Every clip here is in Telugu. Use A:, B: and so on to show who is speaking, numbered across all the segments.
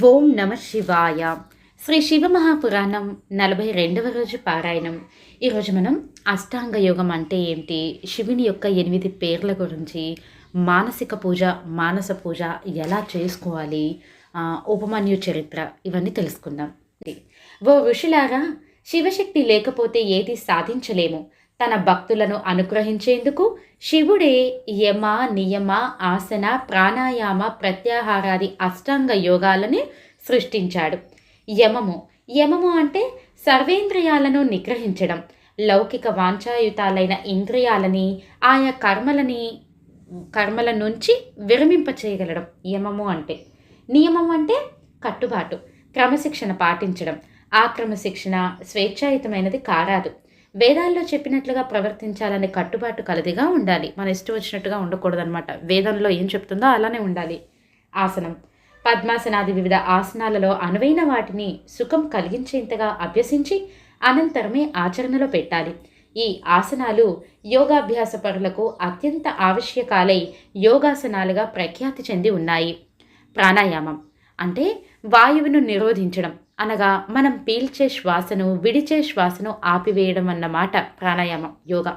A: ఓం నమ శివాయ. శ్రీ శివమహాపురాణం 42వ రోజు పారాయణం. ఈరోజు మనం అష్టాంగ యోగం అంటే ఏంటి, శివుని యొక్క 8 పేర్ల గురించి, మానసిక పూజ, మానస పూజ ఎలా చేసుకోవాలి, ఉపమన్యు చరిత్ర ఇవన్నీ తెలుసుకుందాం. ఓ ఋషులారా, శివశక్తి లేకపోతే ఏది సాధించలేము. తన భక్తులను అనుగ్రహించేందుకు శివుడే యమ, నియమ, ఆసన, ప్రాణాయామ, ప్రత్యాహారాది అష్టాంగ యోగాలని సృష్టించాడు. యమము అంటే సర్వేంద్రియాలను నిగ్రహించడం, లౌకిక వాంఛాయుతాలైన ఇంద్రియాలని ఆయా కర్మల నుంచి విరమింపచేయగలడం యమము అంటే. నియమం అంటే కట్టుబాటు, క్రమశిక్షణ పాటించడం. ఆ క్రమశిక్షణ స్వేచ్ఛాయుతమైనది కారాదు. వేదాల్లో చెప్పినట్లుగా ప్రవర్తించాలనే కట్టుబాటు కలదిగా ఉండాలి. మన ఇష్టం వచ్చినట్టుగా ఉండకూడదనమాట. వేదంలో ఏం చెప్తుందో అలానే ఉండాలి. ఆసనం, పద్మాసనాది వివిధ ఆసనాలలో అనువైన వాటిని సుఖం కలిగించేంతగా అభ్యసించి అనంతరమే ఆచరణలో పెట్టాలి. ఈ ఆసనాలు యోగాభ్యాస పరులకు అత్యంత ఆవశ్యకాలై యోగాసనాలుగా ప్రఖ్యాతి చెంది ఉన్నాయి. ప్రాణాయామం అంటే వాయువును నిరోధించడం, అనగా మనం పీల్చే శ్వాసను, విడిచే శ్వాసను ఆపివేయడం అన్నమాట ప్రాణాయామం, యోగా.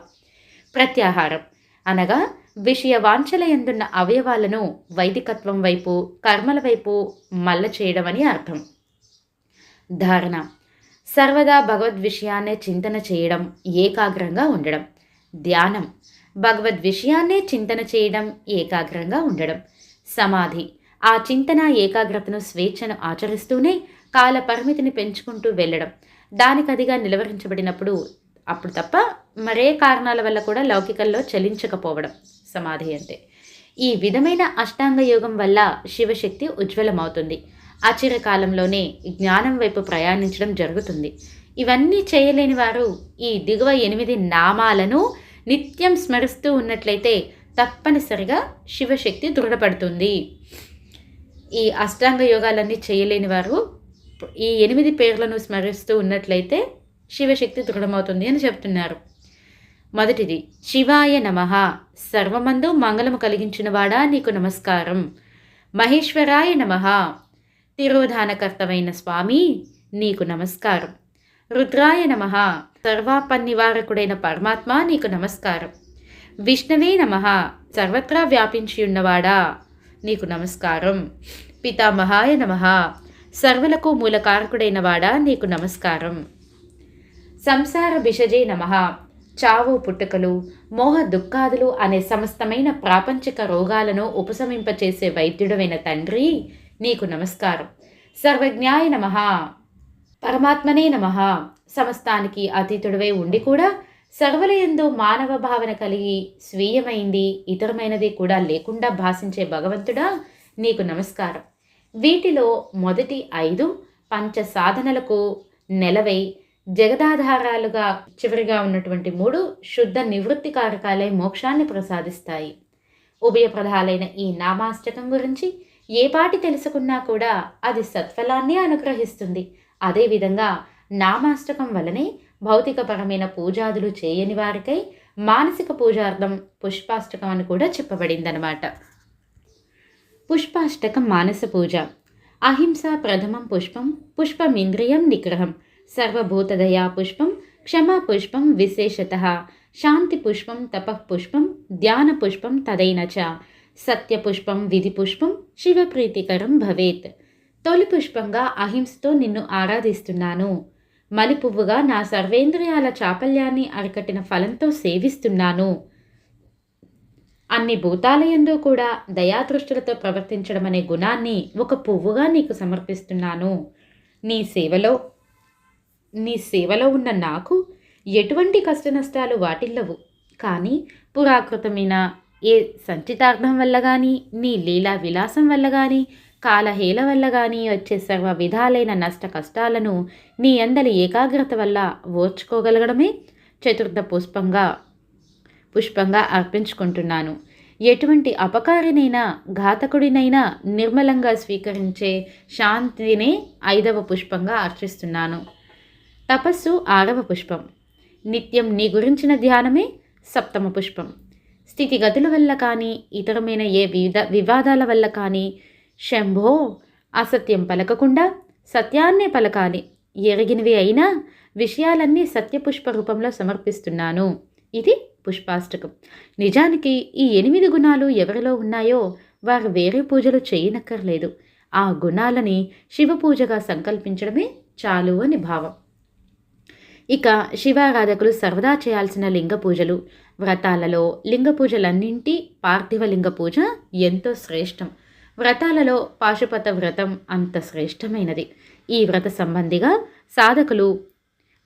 A: ప్రత్యాహారం అనగా విషయ వాంఛలయందున్న అవయవాలను వైదికత్వం వైపు, కర్మల వైపు మల్ల చేయడం అని అర్థం. ధారణ సర్వదా భగవద్విషయాన్నే చింతన చేయడం, ఏకాగ్రంగా ఉండడం. ధ్యానం భగవద్విషయాన్నే చింతన చేయడం, ఏకాగ్రంగా ఉండడం. సమాధి ఆ చింతన ఏకాగ్రతను, స్వేచ్ఛను ఆచరిస్తూనే కాల పరిమితిని పెంచుకుంటూ వెళ్ళడం. దానికదిగా నిలవరించబడినప్పుడు అప్పుడు తప్ప మరే కారణాల వల్ల కూడా లౌకికల్లో చలించకపోవడం సమాధి అంటే. ఈ విధమైన అష్టాంగ యోగం వల్ల శివశక్తి ఉజ్వలమవుతుంది. అచిరకాలంలోనే జ్ఞానం వైపు ప్రయాణించడం జరుగుతుంది. ఇవన్నీ చేయలేని వారు ఈ దిగువ 8 నామాలను నిత్యం స్మరిస్తూ ఉన్నట్లయితే తప్పనిసరిగా శివశక్తి దృఢపడుతుంది. ఈ అష్టాంగ యోగాలన్నీ చేయలేని వారు ఈ 8 పేర్లను స్మరిస్తూ ఉన్నట్లయితే శివశక్తి దృఢమవుతుంది అని చెప్తున్నారు. మొదటిది శివాయ నమః. సర్వమందు మంగళము కలిగించినవాడా నీకు నమస్కారం. మహేశ్వరాయ నమః. తిరోధానకర్తమైన స్వామి నీకు నమస్కారం. రుద్రాయ నమః. సర్వాపన్నివారకుడైన పరమాత్మ నీకు నమస్కారం. విష్ణవే నమః. సర్వత్రా వ్యాపించి ఉన్నవాడా నీకు నమస్కారం. పితామహాయ నమః. సర్వులకు మూలకారకుడైన వాడా నీకు నమస్కారం. సంసార బిషజే నమః. చావు పుట్టుకలు, మోహ దుఃఖాదులు అనే సమస్తమైన ప్రాపంచిక రోగాలను ఉపశమింపచేసే వైద్యుడమైన తండ్రి నీకు నమస్కారం. సర్వజ్ఞాయ నమః. పరమాత్మనే నమః. సమస్తానికి అతీతుడివై ఉండి కూడా సర్వలయందు మానవ భావన కలిగి స్వీయమైంది ఇతరమైనది కూడా లేకుండా భాషించే భగవంతుడా నీకు నమస్కారం. వీటిలో మొదటి 5 పంచ సాధనలకు నెలవై జగదాధారాలుగా, చివరిగా ఉన్నటువంటి 3 శుద్ధ నివృత్తి కారకాలై మోక్షాన్ని ప్రసాదిస్తాయి. ఉభయప్రదాలైన ఈ నామాష్టకం గురించి ఏ పాటి తెలుసుకున్నా కూడా అది సత్ఫలాన్ని అనుగ్రహిస్తుంది. అదేవిధంగా నామాష్టకం వలనే భౌతికపరమైన పూజాదులు చేయని వారికై మానసిక పూజార్థం పుష్పాష్టకం అని కూడా చెప్పబడిందనమాట. పుష్పాష్టకం మానస పూజ. అహింస ప్రథమం పుష్పం, పుష్పమింద్రియం నిగ్రహం, సర్వభూతదయా పుష్పం, క్షమా పుష్పం విశేషతః, శాంతి పుష్పం, తపః పుష్పం, ధ్యాన పుష్పం తదైన చ, సత్య పుష్పం, విధి పుష్పం, శివప్రీతికరం భవేత్. తొలి పుష్పంగా అహింసతో నిన్ను ఆరాధిస్తున్నాను. మలిపువ్వుగా నా సర్వేంద్రియాల చాపల్యాన్ని అరికట్టిన ఫలంతో సేవిస్తున్నాను. అన్ని భూతాలయందు కూడా దయాదృష్టులతో ప్రవర్తించడం అనే గుణాన్ని ఒక పువ్వుగా నీకు సమర్పిస్తున్నాను. నీ సేవలో ఉన్న నాకు ఎటువంటి కష్టనష్టాలు వాటిల్లవు. కానీ పురాకృతమైన ఏ సంచితార్థం వల్ల కానీ, నీ లీలా విలాసం వల్ల కానీ, కాలహేళ వల్ల కానీ వచ్చే సర్వ విధాలైన నష్ట కష్టాలను నీ అందలి ఏకాగ్రత వల్ల ఓర్చుకోగలగడమే చతుర్థ పుష్పంగా అర్పించుకుంటున్నాను. ఎటువంటి అపకారినైనా, ఘాతకుడినైనా నిర్మలంగా స్వీకరించే శాంతినే 5వ పుష్పంగా అర్చిస్తున్నాను. తపస్సు 6వ పుష్పం. నిత్యం నీ గురించిన ధ్యానమే 7వ పుష్పం. స్థితిగతుల వల్ల కానీ, ఇతరమైన ఏ వివాదాల వల్ల కానీ శంభో అసత్యం పలకకుండా సత్యాన్నే పలకాలి. ఎరిగినవి అయినా విషయాలన్నీ సత్యపుష్ప రూపంలో సమర్పిస్తున్నాను. ఇది పుష్పాష్టకం. నిజానికి ఈ 8 గుణాలు ఎవరిలో ఉన్నాయో వారు వేరే పూజలు చేయనక్కర్లేదు. ఆ గుణాలని శివపూజగా సంకల్పించడమే చాలు అని భావం. ఇక శివారాధకులు సర్వదా చేయాల్సిన లింగ పూజలు. వ్రతాలలో లింగ పూజలన్నింటి పార్థివ లింగ పూజ ఎంతో శ్రేష్టం. వ్రతాలలో పాశుపత వ్రతం అంత శ్రేష్టమైనది. ఈ వ్రత సంబంధిగా సాధకులు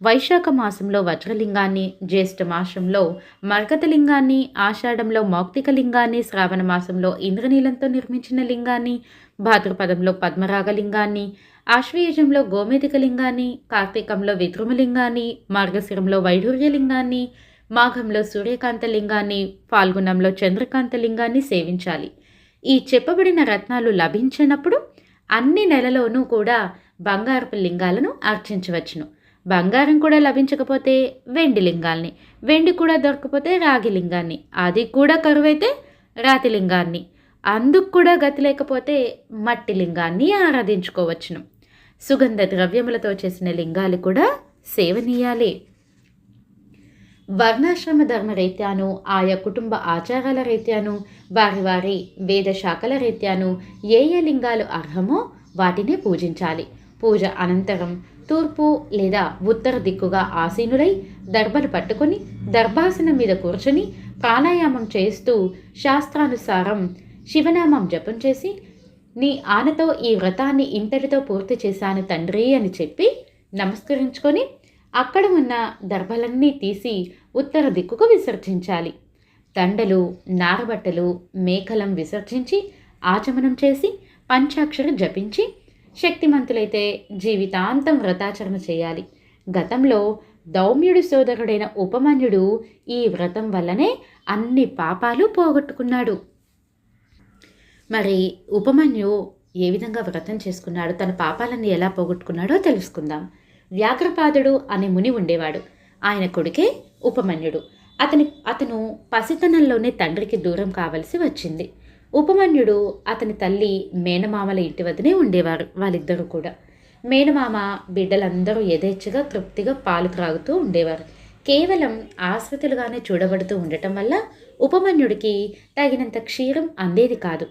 A: వైశాఖ మాసంలో వజ్రలింగాన్ని, జ్యేష్ఠ మాసంలో మర్గతలింగాన్ని, ఆషాఢంలో మౌక్తిక లింగాన్ని, శ్రావణ మాసంలో ఇంద్రనీలంతో నిర్మించిన లింగాన్ని, భాద్రపదంలో పద్మరాగలింగాన్ని, ఆశ్వయుజంలో గోమేధిక లింగాన్ని, కార్తీకంలో విద్రుమలింగాన్ని, మార్గశిరంలో వైఢూర్యలింగాన్ని, మాఘంలో సూర్యకాంత లింగాన్ని, ఫాల్గుణంలో చంద్రకాంత లింగాన్ని సేవించాలి. ఈ చెప్పబడిన రత్నాలు లభించినప్పుడు అన్ని నెలలోనూ కూడా బంగారపు లింగాలను అర్చించవచ్చును. బంగారం కూడా లభించకపోతే వెండి లింగాల్ని, వెండి కూడా దొరకపోతే రాగి లింగాన్ని, అది కూడా కరువైతే రాతి లింగాన్ని, అందుకు కూడా గతి లేకపోతే మట్టి లింగాన్ని ఆరాధించుకోవచ్చును. సుగంధ ద్రవ్యములతో చేసిన లింగాలు కూడా సేవనీయాలే. వర్ణాశ్రమ ధర్మ రీత్యాను, ఆయా కుటుంబ ఆచారాల రీత్యాను, వారి వారి వేద శాఖల రీత్యాను ఏ ఏ లింగాలు అర్హమో వాటినే పూజించాలి. పూజ అనంతరం తూర్పు లేదా ఉత్తర దిక్కుగా ఆసీనులై దర్భలు పట్టుకొని దర్భాసనం మీద కూర్చొని ప్రాణాయామం చేస్తూ శాస్త్రానుసారం శివనామం జపం చేసి, నీ ఆనతో ఈ వ్రతాన్ని ఇంతటితో పూర్తి చేశాను తండ్రి అని చెప్పి నమస్కరించుకొని అక్కడ ఉన్న దర్భలన్నీ తీసి ఉత్తర దిక్కుకు విసర్జించాలి. దండలు, నారబట్టలు, మేకలం విసర్జించి ఆచమనం చేసి పంచాక్షరి జపించి, శక్తిమంతులైతే జీవితాంతం వ్రతాచరణ చేయాలి. గతంలో దౌమ్యుడి సోదరుడైన ఉపమన్యుడు ఈ వ్రతం వల్లనే అన్ని పాపాలు పోగొట్టుకున్నాడు. మరి ఉపమన్యు ఏ విధంగా వ్రతం చేసుకున్నాడు, తన పాపాలన్నీ ఎలా పోగొట్టుకున్నాడో తెలుసుకుందాం. వ్యాఘ్రపాదుడు అనే ముని ఉండేవాడు. ఆయన కొడుకే ఉపమన్యుడు. అతను పసితనంలోనే తండ్రికి దూరం కావలసి వచ్చింది. ఉపమన్యుడు అతని తల్లి మేనమామల ఇంటి వద్దనే ఉండేవారు. వాళ్ళిద్దరూ కూడా మేనమామ బిడ్డలందరూ యథేచ్ఛగా తృప్తిగా పాలు త్రాగుతూ ఉండేవారు. కేవలం ఆశ్రితులుగానే చూడబడుతూ ఉండటం వల్ల ఉపమన్యుడికి తగినంత క్షీరం అందేది కాదు.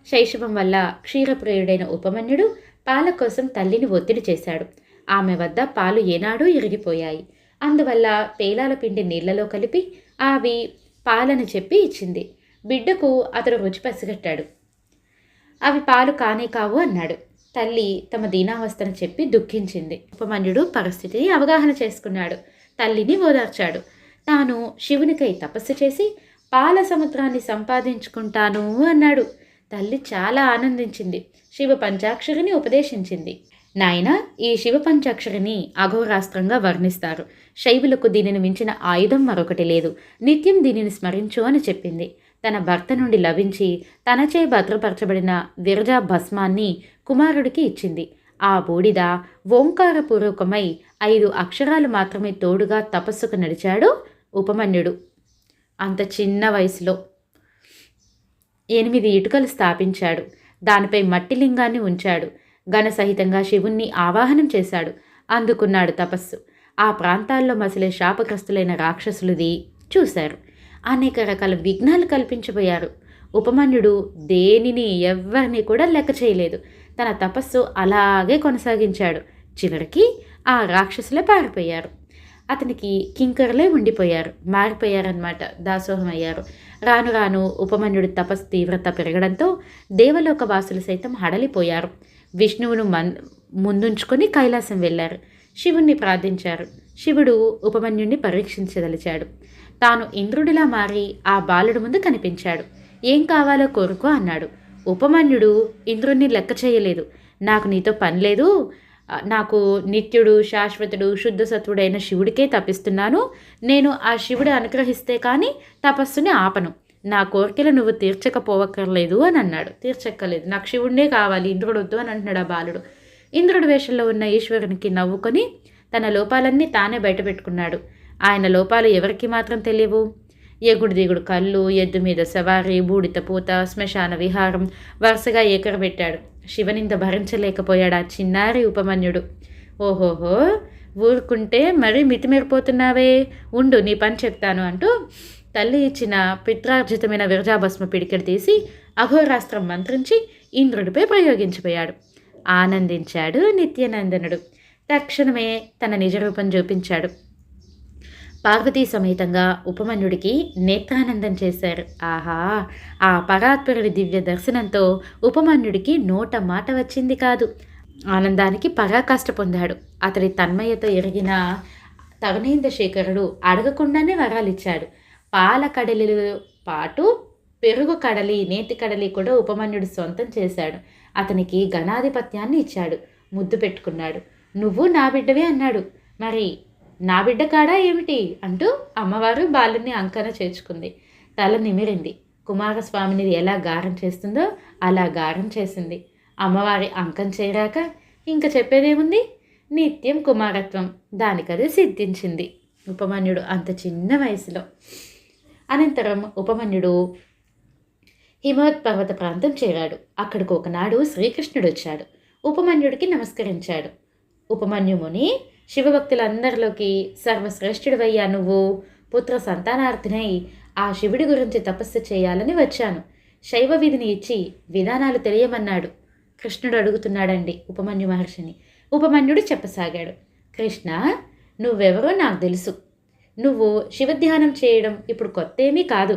A: శైశవం వల్ల క్షీరప్రియుడైన ఉపమన్యుడు పాల కోసం తల్లిని ఒత్తిడి చేశాడు. ఆమె వద్ద పాలు ఏనాడూ ఇరిగిపోయాయి. అందువల్ల పేలాల పిండి నీళ్లలో కలిపి అవి పాలని చెప్పి ఇచ్చింది. బిడ్డకు అతడు రుచి పసిగట్టాడు. అవి పాలు కానే కావు అన్నాడు. తల్లి తమ దీనావస్థను చెప్పి దుఃఖించింది. ఉపమన్యుడు పరిస్థితిని అవగాహన చేసుకున్నాడు. తల్లిని ఓదార్చాడు. తాను శివునికై తపస్సు చేసి పాల సముద్రాన్ని సంపాదించుకుంటాను అన్నాడు. తల్లి చాలా ఆనందించింది. శివ పంచాక్షరిని ఉపదేశించింది. నాయన, ఈ శివ పంచాక్షరిని అఘోరాస్త్రంగా వర్ణిస్తారు. శైవులకు దీనిని మించిన ఆయుధం మరొకటి లేదు. నిత్యం దీనిని స్మరించు అని చెప్పింది. తన భర్త నుండి లభించి తనచే భద్రపరచబడిన విరజా భస్మాన్ని కుమారుడికి ఇచ్చింది. ఆ బూడిద ఓంకారపూర్వకమై 5 అక్షరాలు మాత్రమే తోడుగా తపస్సుకు నడిచాడు ఉపమన్యుడు. అంత చిన్న వయసులో 8 ఇటుకలు స్థాపించాడు. దానిపై మట్టి లింగాన్ని ఉంచాడు. ఘనసహితంగా శివుణ్ణి ఆవాహనం చేశాడు. అందుకున్నాడు తపస్సు. ఆ ప్రాంతాల్లో మసిలే శాపగ్రస్తులైన రాక్షసులది చూశారు. అనేక రకాల విఘ్నాలు కల్పించబోయారు. ఉపమన్యుడు దేనిని ఎవ్వరిని కూడా లెక్క చేయలేదు. తన తపస్సు అలాగే కొనసాగించాడు. చివరికి ఆ రాక్షసులే పారిపోయారు. అతనికి కింకరులే ఉండిపోయారు. మారిపోయారన్నమాట, దాసోహం అయ్యారు. రాను రాను ఉపమన్యుడి తపస్సు తీవ్రత పెరగడంతో దేవలోక వాసులు సైతం హడలిపోయారు. విష్ణువును ముందుంచుకొని కైలాసం వెళ్ళారు. శివుణ్ణి ప్రార్థించారు. శివుడు ఉపమన్యుణ్ణి పరీక్షించదలిచాడు. తాను ఇంద్రుడిలా మారి ఆ బాలుడు ముందు కనిపించాడు. ఏం కావాలో కోరుకో అన్నాడు. ఉపమన్యుడు ఇంద్రుణ్ణి లెక్క చేయలేదు. నాకు నీతో పని లేదు, నాకు నిత్యుడు, శాశ్వతుడు, శుద్ధ సత్వుడైన శివుడికే తపిస్తున్నాను. నేను ఆ శివుడు అనుగ్రహిస్తే కానీ తపస్సుని ఆపను. నా కోరికలు నువ్వు తీర్చకపోవక్కర్లేదు అని అన్నాడు. తీర్చక్కర్లేదు, నాకు శివుడినే కావాలి, ఇంద్రుడు వద్దు అని అంటున్నాడు ఆ బాలుడు. ఇంద్రుడి వేషంలో ఉన్న ఈశ్వరునికి నవ్వుకొని తన లోపాలన్నీ తానే బయటపెట్టుకున్నాడు. ఆయన లోపాలు ఎవరికి మాత్రం తెలియవు. ఎగుడు దిగుడు కళ్ళు, ఎద్దు మీద సవారీ, బూడిత పూత, శ్మశాన విహారం వరుసగా ఎకరబెట్టాడు. శివనింద భరించలేకపోయాడు ఆ చిన్నారి ఉపమన్యుడు. ఓహోహో, ఊరుకుంటే మరీ మితిమీరిపోతున్నావే, ఉండు నీ పని చెప్తాను అంటూ తల్లి ఇచ్చిన పిత్రార్జితమైన విరజాభస్మ పిడికెడు తీసి అఘోరాస్త్రం మంత్రించి ఇంద్రుడిపై ప్రయోగించిపోయాడు. ఆనందించాడు నిత్యనందనుడు. తక్షణమే తన నిజరూపం చూపించాడు. పార్వతీ సమేతంగా ఉపమన్యుడికి నేత్రానందం చేశారు. ఆహా, ఆ పరాత్పరుడి దివ్య దర్శనంతో ఉపమన్యుడికి నోట మాట వచ్చింది కాదు. ఆనందానికి పరాకాష్ట పొందాడు. అతడి తన్మయత ఎరిగిన తరుణేంద్రశేఖరుడు అడగకుండానే వరాలిచ్చాడు. పాల కడలితో పాటు పెరుగు కడలి, నేతి కడలి కూడా ఉపమన్యుడు సొంతం చేశాడు. అతనికి ఘనాధిపత్యాన్ని ఇచ్చాడు. ముద్దు పెట్టుకున్నాడు. నువ్వు నా బిడ్డవే అన్నాడు. మరి నా బిడ్డ కాడా ఏమిటి అంటూ అమ్మవారు బాలుని అంకన చేర్చుకుంది. తల నిమిరింది. కుమారస్వామిని ఎలా గారం చేస్తుందో అలా గారం చేసింది. అమ్మవారి అంకం చేరాక ఇంక చెప్పేదేముంది, నిత్యం కుమారత్వం, దానికదే సిద్ధించింది ఉపమన్యుడు అంత చిన్న వయసులో. అనంతరం ఉపమన్యుడు హిమవత్ పర్వత ప్రాంతం చేరాడు. అక్కడికి ఒకనాడు శ్రీకృష్ణుడు వచ్చాడు. ఉపమన్యుడికి నమస్కరించాడు. ఉపమన్యుముని, శివభక్తులందరిలోకి సర్వశ్రేష్ఠుడివయ్యా నువ్వు. పుత్ర సంతానార్థినై ఆ శివుడి గురించి తపస్సు చేయాలని వచ్చాను. శైవ విధిని ఇచ్చి విధానాలు తెలియమన్నాడు. కృష్ణుడు అడుగుతున్నాడండి ఉపమన్యు మహర్షిని. ఉపమన్యుడు చెప్పసాగాడు. కృష్ణ, నువ్వెవరో నాకు తెలుసు. నువ్వు శివధ్యానం చేయడం ఇప్పుడు కొత్త ఏమీ కాదు.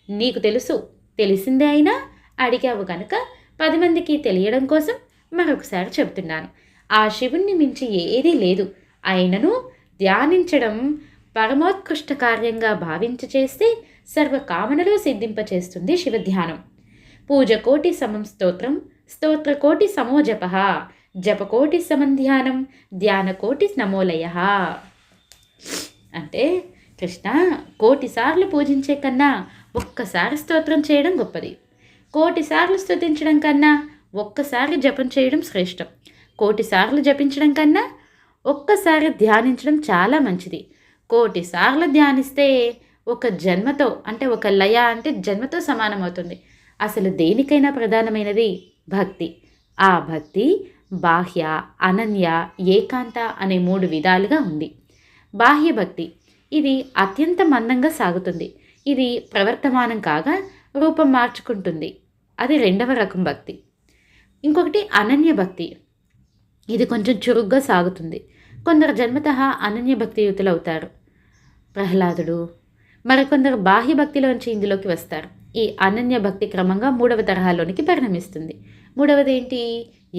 A: నీకు తెలుసు. తెలిసిందే అయినా అడిగావు కనుక 10 మందికి తెలియడం కోసం మరొకసారి చెబుతున్నాను. ఆ శివుణ్ణి మించి ఏదీ లేదు. ఆయనను ధ్యానించడం పరమోత్కృష్ట కార్యంగా భావించి చేస్తే సర్వకామనలు సిద్ధింపచేస్తుంది శివధ్యానం. పూజకోటి సమం స్తోత్రం, స్తోత్రకోటి సమో జప, జపకోటి సమం ధ్యానం, ధ్యానకోటి నమోలయ. అంటే కృష్ణ, 1,000 సార్లు పూజించే కన్నా ఒక్కసారి స్తోత్రం చేయడం గొప్పది. 1,000 సార్లు స్తుతించడం కన్నా ఒక్కసారి జపం చేయడం శ్రేష్టం. 1,000 సార్లు జపించడం కన్నా ఒక్కసారి ధ్యానించడం చాలా మంచిది. 1,000 సార్లు ధ్యానిస్తే ఒక జన్మతో, అంటే ఒక లయ అంటే జన్మతో సమానమవుతుంది. అసలు దేనికైనా ప్రధానమైనది భక్తి. ఆ భక్తి బాహ్య, అనన్య, ఏకాంత అనే 3 విధాలుగా ఉంది. బాహ్య భక్తి ఇది అత్యంత మందంగా సాగుతుంది. ఇది ప్రవర్తమానం కాగా రూపం మార్చుకుంటుంది. అది 2వ రకం భక్తి. ఇంకొకటి అనన్య భక్తి. ఇది కొంచెం చురుగ్గా సాగుతుంది. కొందరు జన్మతః అనన్య భక్తియుతులు అవుతారు, ప్రహ్లాదుడు. మరికొందరు బాహ్య భక్తిలోంచి ఇందులోకి వస్తారు. ఈ అనన్య భక్తి క్రమంగా 3వ తరహాలోనికి పరిణమిస్తుంది. 3వది ఏంటి?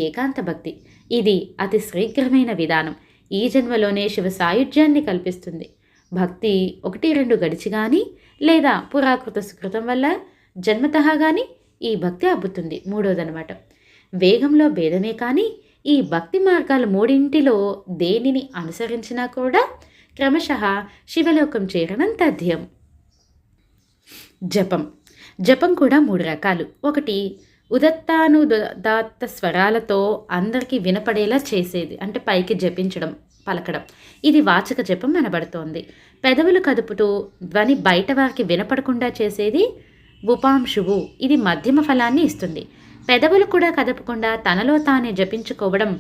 A: ఏకాంత భక్తి. ఇది అతి శీఘ్రమైన విధానం. ఈ జన్మలోనే శివ సాయుధ్యాన్ని కల్పిస్తుంది. భక్తి 1-2 గడిచి కానీ లేదా పురాకృత సుకృతం వల్ల జన్మతః కానీ ఈ భక్తి అబ్బుతుంది. 3వదనమాట. వేగంలో భేదమే కానీ ఈ భక్తి మార్గాలు 3 దేనిని అనుసరించినా కూడా క్రమశః శివలోకం చేరడం తథ్యం. జపం. జపం కూడా 3 రకాలు. ఒకటి ఉదత్తానుదాత్త స్వరాలతో అందరికీ వినపడేలా చేసేది, అంటే పైకి జపించడం, పలకడం. ఇది వాచక జపం అనబడుతోంది. పెదవులు కదుపుతూ ధ్వని బయట వారికి వినపడకుండా చేసేది ఉపాంశువు. ఇది మధ్యమ ఫలాన్ని ఇస్తుంది. పెదవులు కూడా కదపకుండా తనలో తానే జపించుకోవడం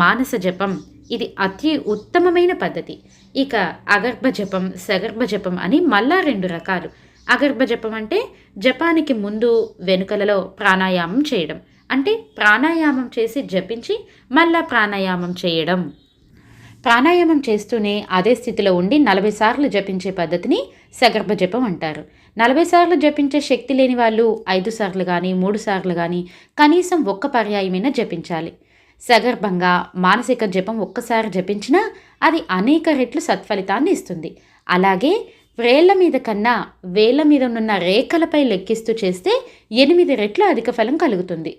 A: మానస జపం. ఇది అతి ఉత్తమమైన పద్ధతి. ఇక అగర్భ జపం, సగర్భ జపం అని మళ్ళా 2 రకాలు. అగర్భ జపం అంటే జపానికి ముందు వెనుకలలో ప్రాణాయామం చేయడం, అంటే ప్రాణాయామం చేసి జపించి మళ్ళా ప్రాణాయామం చేయడం. ప్రాణాయామం చేస్తూనే అదే స్థితిలో ఉండి 40 సార్లు జపించే పద్ధతిని సగర్భ జపం అంటారు. 40 సార్లు జపించే శక్తి లేని వాళ్ళు 5 సార్లు కానీ 3 సార్లు కానీ కనీసం 1 పర్యాయమైనా జపించాలి. సగర్భంగా మానసిక జపం ఒక్కసారి జపించినా అది అనేక రెట్లు సత్ఫలితాన్ని ఇస్తుంది. అలాగే వ్రేళ్ల మీద కన్నా వేళ్ల మీద ఉన్న రేఖలపై లెక్కిస్తూ చేస్తే 8 రెట్లు అధిక ఫలం కలుగుతుంది.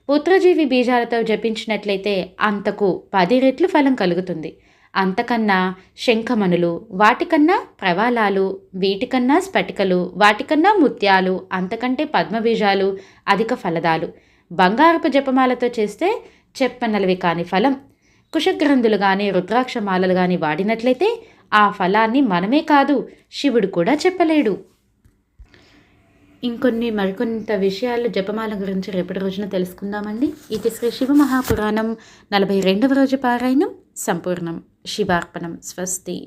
A: పుత్రజీవి బీజాలతో జపించినట్లయితే అంతకు 10 రెట్లు ఫలం కలుగుతుంది. అంతకన్నా శంఖమణులు, వాటికన్నా ప్రవాలాలు, వీటికన్నా స్ఫటికలు, వాటికన్నా ముత్యాలు, అంతకంటే పద్మబీజాలు అధిక ఫలదాలు. బంగారపు జపమాలతో చేస్తే చెప్పనలవి కాని ఫలం. కుశగ్రంథులు కానీ రుద్రాక్షమాలలు కానీ వాడినట్లయితే ఆ ఫలాన్ని మనమే కాదు శివుడు కూడా చెప్పలేడు. మరికొంత విషయాలు జపమాల గురించి రేపటి రోజున తెలుసుకుందామండి. ఇది శ్రీ శివ మహాపురాణం 42వ రోజు పారాయణం సంపూర్ణం. శివార్పణం. స్వస్తి.